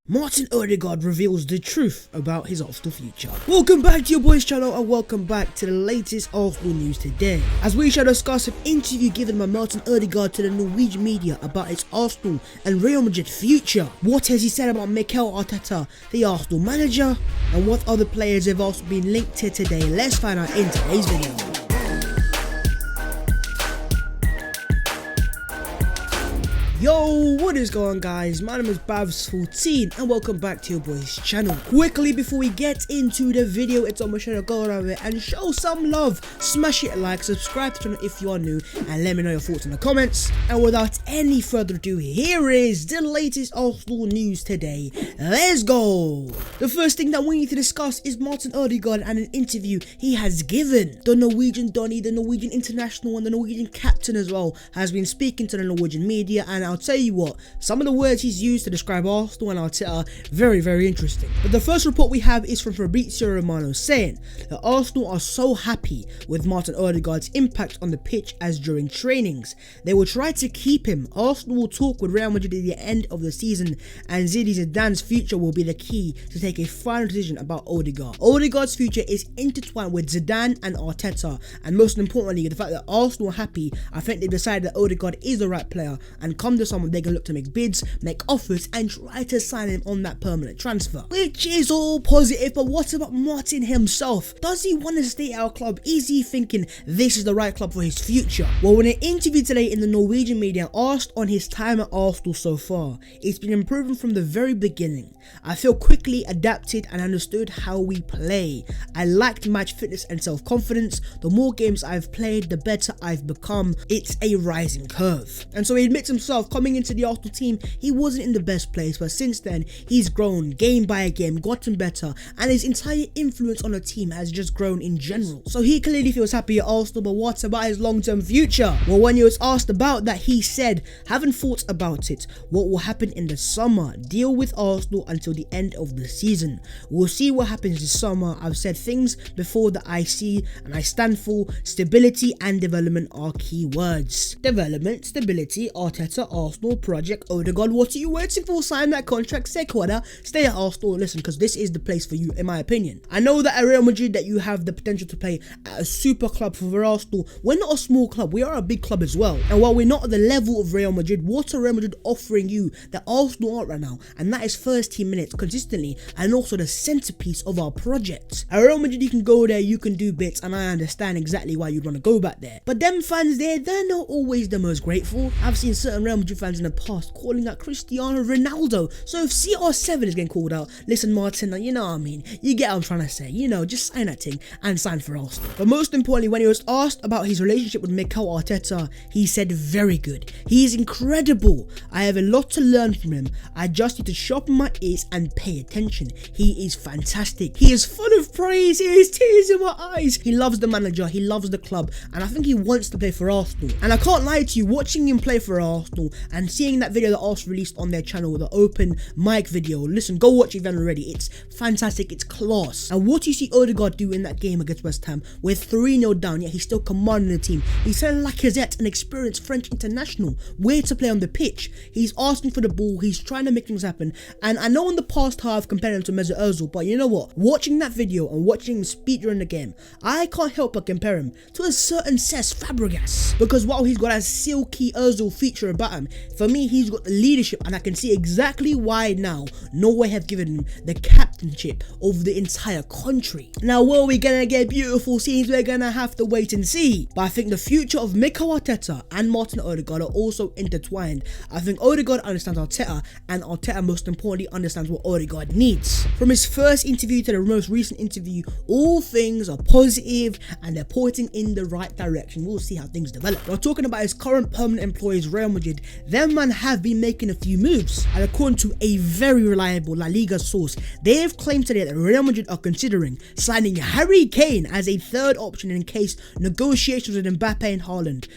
Martin Odegaard reveals the truth about his Arsenal future. Welcome back to your boys channel and welcome back to the latest Arsenal news today, as we shall discuss an interview given by Martin Odegaard to the Norwegian media about his Arsenal and Real Madrid future. What has he said about Mikel Arteta, the Arsenal manager, and what other players have also been linked to today? Let's find out in today's video. Yo, what is going on, guys? My name is Babs14 and welcome back to your boys channel. Quickly before we get into the video, it's almost time to go over it and show some love. Smash it a like, subscribe to the channel if you are new, and let me know your thoughts in the comments. And without any further ado, here is the latest Arsenal news today. Let's go. The first thing that we need to discuss is Martin Odegaard and an interview he has given. The Norwegian Donny, the Norwegian international and the Norwegian captain as well, has been speaking to the Norwegian media, and I'll tell you what, some of the words he's used to describe Arsenal and Arteta are very interesting. But the first report we have is from Fabrizio Romano saying that Arsenal are so happy with Martin Odegaard's impact on the pitch as during trainings. They will try to keep him. Arsenal will talk with Real Madrid at the end of the season, and Zidane's future will be the key to take a final decision about Odegaard. Odegaard's future is intertwined with Zidane and Arteta, and most importantly, the fact that Arsenal are happy. I think they've decided that Odegaard is the right player, and come to someone they can look to make bids, make offers, and try to sign him on that permanent transfer, which is all positive. But what about Martin himself? Does he want to stay at our club? Is he thinking this is the right club for his future? Well, in an interview today in the Norwegian media, asked on his time at Arsenal so far, it's been improving from the very beginning. I feel quickly adapted and understood how we play. I liked match fitness and self-confidence. The more games I've played, the better I've become. It's a rising curve. And so he admits himself, coming into the Arsenal team, he wasn't in the best place, but since then, he's grown game by game, gotten better, and his entire influence on the team has just grown in general. So he clearly feels happy at Arsenal, but what about his long-term future? Well, when he was asked about that, he said, haven't thought about it. What will happen in the summer? Deal with Arsenal until the end of the season. We'll see what happens this summer. I've said things before that I see and I stand for. Stability and development are key words. Development, stability, Arteta, Arsenal, project, Odegaard. What are you waiting for? Sign that contract, say quarter, stay at Arsenal. Listen, because this is the place for you, in my opinion. I know that at Real Madrid that you have the potential to play at a super club. For Arsenal, we're not a small club, we are a big club as well. And while we're not at the level of Real Madrid, what are Real Madrid offering you that Arsenal aren't right now? And that is first team minutes consistently, and also the centerpiece of our project. At Real Madrid, you can go there, you can do bits, and I understand exactly why you'd want to go back there. But them fans there, they're not always the most grateful. I've seen certain Real Madrid fans in the past calling out Cristiano Ronaldo. So if CR7 is getting called out, listen Martin, you know what I mean, you get what I'm trying to say, you know, just sign that thing and sign for Arsenal. But most importantly, when he was asked about his relationship with Mikel Arteta, he said very good. He is incredible. I have a lot to learn from him. I just need to sharpen my ears and pay attention. He is fantastic. He is full of praise. He has tears in my eyes. He loves the manager, he loves the club, and I think he wants to play for Arsenal. And I can't lie to you, watching him play for Arsenal and seeing that video that Arsenal released on their channel, the open mic video, listen, go watch it if you haven't already. It's fantastic, it's class. And what you see Ødegaard do in that game against West Ham, we're 3-0 down, yet he's still commanding the team. He's telling Lacazette, an experienced French international, where to play on the pitch. He's asking for the ball, he's trying to make things happen. And I know in the past how I've compared him to Mesut Ozil, but you know what? Watching that video and watching him speak during the game, I can't help but compare him to a certain Cesc Fabregas. Because while he's got a silky Ozil feature about him, for me, he's got the leadership, and I can see exactly why now Norway have given him the captainship of the entire country. Now, were we gonna get beautiful scenes? We're gonna have to wait and see. But I think the future of Mikel Arteta and Martin Odegaard are also intertwined. I think Odegaard understands Arteta, and Arteta most importantly understands what Odegaard needs. From his first interview to the most recent interview, all things are positive and they're pointing in the right direction. We'll see how things develop. We're talking about his current permanent employees, Real Madrid. Them man have been making a few moves, and according to a very reliable La Liga source, they have claimed today that Real Madrid are considering signing Harry Kane as a third option in case negotiations with Mbappe and Haaland,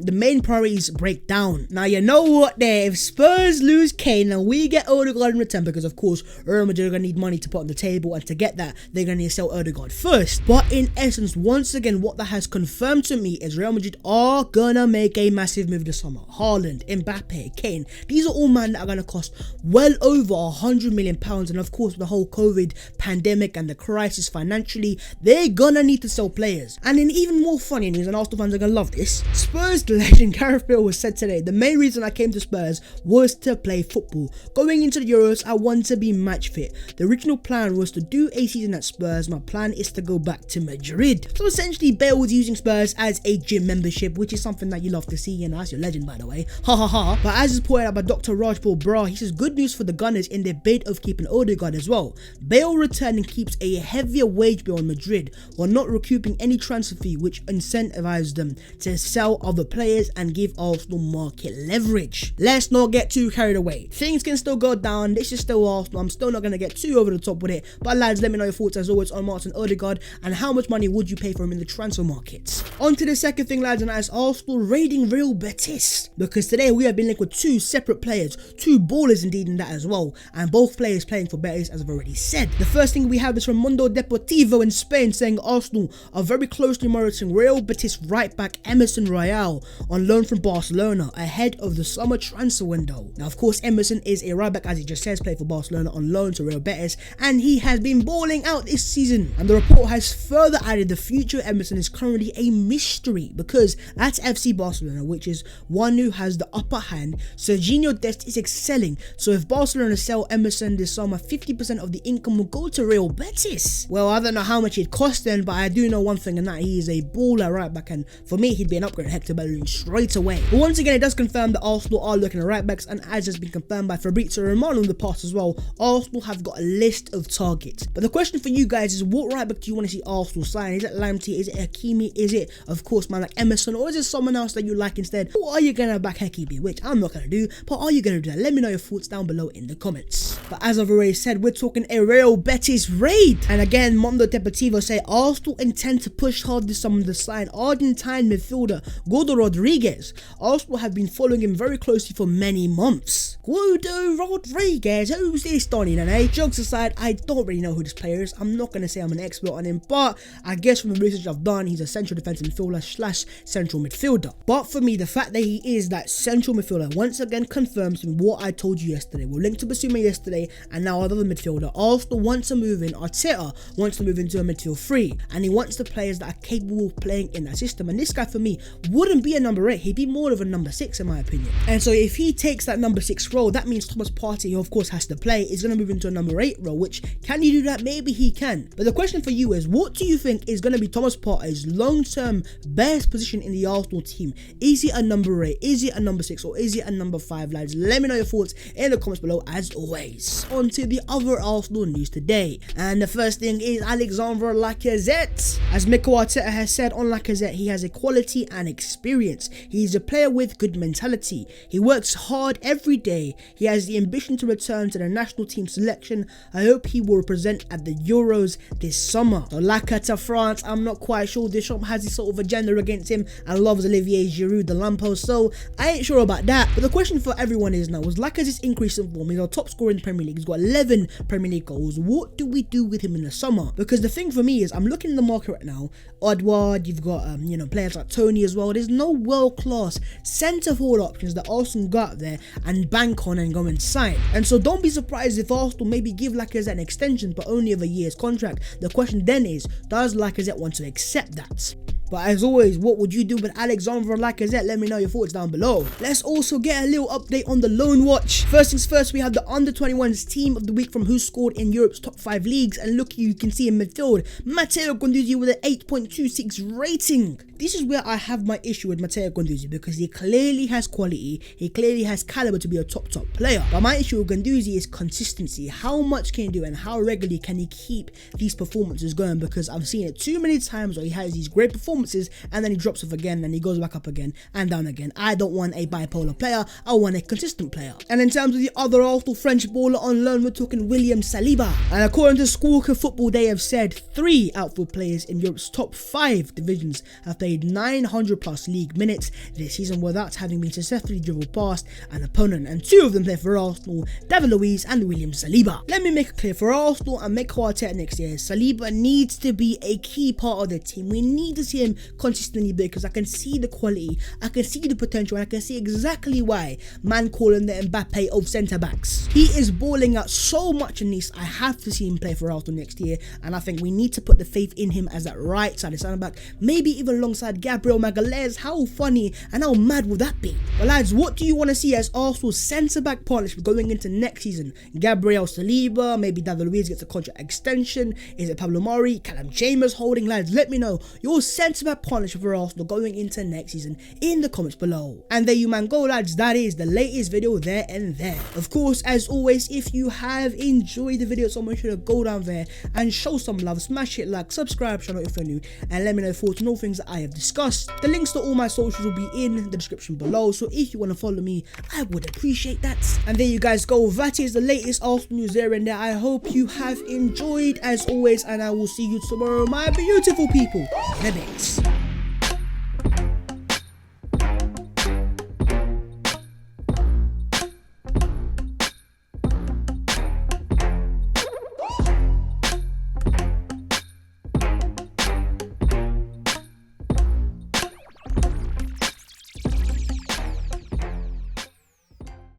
the main priorities break down. Now you know what there, if Spurs lose Kane and we get Ødegaard in return, because of course Real Madrid are going to need money to put on the table, and to get that they're going to need to sell Ødegaard first. But in essence, once again, what that has confirmed to me is Real Madrid are gonna make a massive move this summer. Haaland Mbappe, Kane. These are all men that are going to cost well over £100 million, and of course with the whole COVID pandemic and the crisis financially, they're gonna need to sell players. And in even more funny news, and Arsenal fans are gonna love this, Spurs legend Gareth Bale was said today, the main reason I came to Spurs was to play football. Going into the Euros, I want to be match fit. The original plan was to do a season at Spurs. My plan is to go back to Madrid. So essentially Bale was using Spurs as a gym membership, which is something that you love to see, and that's your legend by the way, ha ha ha. But as is pointed out by Dr. Rajpal Bra, he says good news for the Gunners in their bid of keeping Ødegaard as well. Bale returning keeps a heavier wage bill on Madrid while not recouping any transfer fee, which incentivizes them to sell other players and give Arsenal market leverage. Let's not get too carried away. Things can still go down. This is still Arsenal. I'm still not going to get too over the top with it. But lads, let me know your thoughts as always on Martin Odegaard and how much money would you pay for him in the transfer markets. On to the second thing, lads, and that is Arsenal raiding Real Betis. Because today we have been linked with two separate players, two ballers indeed in that as well, and both players playing for Betis, as I've already said. The first thing we have is from Mundo Deportivo in Spain, saying Arsenal are very closely monitoring Real Betis right back Emerson Royal on loan from Barcelona ahead of the summer transfer window. Now of course Emerson is a right back, as he just says, played for Barcelona on loan to Real Betis, and he has been balling out this season. And the report has further added the future Emerson is currently a mystery because at FC Barcelona, which is one who has the upper hand, Serginho Dest is excelling. So if Barcelona sell Emerson this summer, 50% of the income will go to Real Betis. Well, I don't know how much it cost then, but I do know one thing, and that he is a baller right back, and for me he'd be an upgrade Hector Bellerin straight away. But once again, it does confirm that Arsenal are looking at right backs, and as has been confirmed by Fabrizio Romano in the past as well, Arsenal have got a list of targets. But the question for you guys is, what right back do you want to see Arsenal sign? Is it Lamptey? Is it Hakimi? Is it, of course, man like Emerson? Or is it someone else that you like instead? Or are you going to back Hakimi? Which I'm not going to do, but are you going to do that? Let me know your thoughts down below in the comments. But as I've already said, we're talking a Real Betis raid. And again, Mundo Deportivo say Arsenal intend to push hard this summer to sign Argentine midfielder Guido Rodriguez. Arsenal have been following him very closely for many months. Guido Rodriguez, who's this Donny then, eh? Jokes aside, I don't really know who this player is. I'm not going to say I'm an expert on him, but I guess from the research I've done, he's a central defensive midfielder slash central midfielder. But for me, the fact that he is that central midfielder once again confirms what I told you yesterday. We're linked to Basuma yesterday, and now another midfielder. Arsenal wants to move in. Arteta wants to move into a midfield 3, and he wants the players that are capable of playing in that system. And this guy for me wouldn't be a number 8. He'd be more of a number 6 in my opinion. And so if he takes that number 6 role, that means Thomas Partey, who of course has to play, is going to move into a number 8 role. Which, can he do that? Maybe he can. But the question for you is, what do you think is going to be Thomas Partey's long-term best position in the Arsenal team? Is he a number 8? Is he a number 6? Or is he a number 5, lads? Let me know your thoughts in the comments below as always. On to the other Arsenal news today, and the first thing is Alexandre Lacazette. As Mikel Arteta has said on Lacazette, he has a quality and experience. He's a player with good mentality. He works hard every day. He has the ambition to return to the national team selection. I hope he will represent at the Euros this summer. So Lacazette to France, I'm not quite sure. Deschamps has this sort of agenda against him and loves Olivier Giroud, the lamppost, so I ain't sure about that. But the question for everyone is now, was Lacazette's increase in form? He's our top scorer in the Premier League. He's got 11 Premier League goals. What do we do with him in the summer? Because the thing for me is, I'm looking in the market right now. Odegaard, you've got players like Tony as well. There's no world-class centre-forward options that Arsenal got there and bank on and go and sign. And so don't be surprised if Arsenal maybe give Lacazette an extension, but only of a year's contract. The question then is, does Lacazette want to accept that? But as always, what would you do with Alexandre Lacazette? Let me know your thoughts down below. Let's also get a little update on the loan watch. First things first, we have the under-21s team of the week from who scored in Europe's top 5 leagues. And look, you can see in midfield, Matteo Guendouzi with an 8.26 rating. This is where I have my issue with Matteo Guendouzi, because he clearly has quality, he clearly has caliber to be a top player. But my issue with Guendouzi is consistency. How much can he do and how regularly can he keep these performances going? Because I've seen it too many times where he has these great performances and then he drops off again and he goes back up again and down again. I don't want a bipolar player, I want a consistent player. And in terms of the other Arsenal French baller on loan, we're talking William Saliba. And according to Squawka Football, they have said 3 outfield players in Europe's top 5 divisions have played 900 plus league minutes this season without having been successfully dribbled past an opponent, and 2 of them play for Arsenal, David Luiz and William Saliba. Let me make it clear, for Arsenal and Mikel Arteta next year, Saliba needs to be a key part of the team. We need to see him him consistently because I can see the quality, I can see the potential, and I can see exactly why man calling the Mbappe of centre backs. He is balling out so much in this. I have to see him play for Arsenal next year, and I think we need to put the faith in him as that right side centre back, maybe even alongside Gabriel Magalhaes. How funny and how mad will that be? Well lads, what do you want to see as Arsenal's centre back partnership going into next season? Gabriel Saliba, maybe David Luiz gets a contract extension, is it Pablo Mari, Callum Chambers holding? Lads, let me know your centre back partnership for Arsenal going into next season in the comments below. And there you man go lads, that is the latest video there and there. Of course, as always, if you have enjoyed the video, so make sure to go down there and show some love, smash it like, subscribe channel if you're new, and let me know your thoughts on all things that I have discussed. The links to all my socials will be in the description below, so if you want to follow me, I would appreciate that. And there you guys go, that is the latest Arsenal news there and there. I hope you have enjoyed as always, and I will see you tomorrow, my beautiful people, in a bit.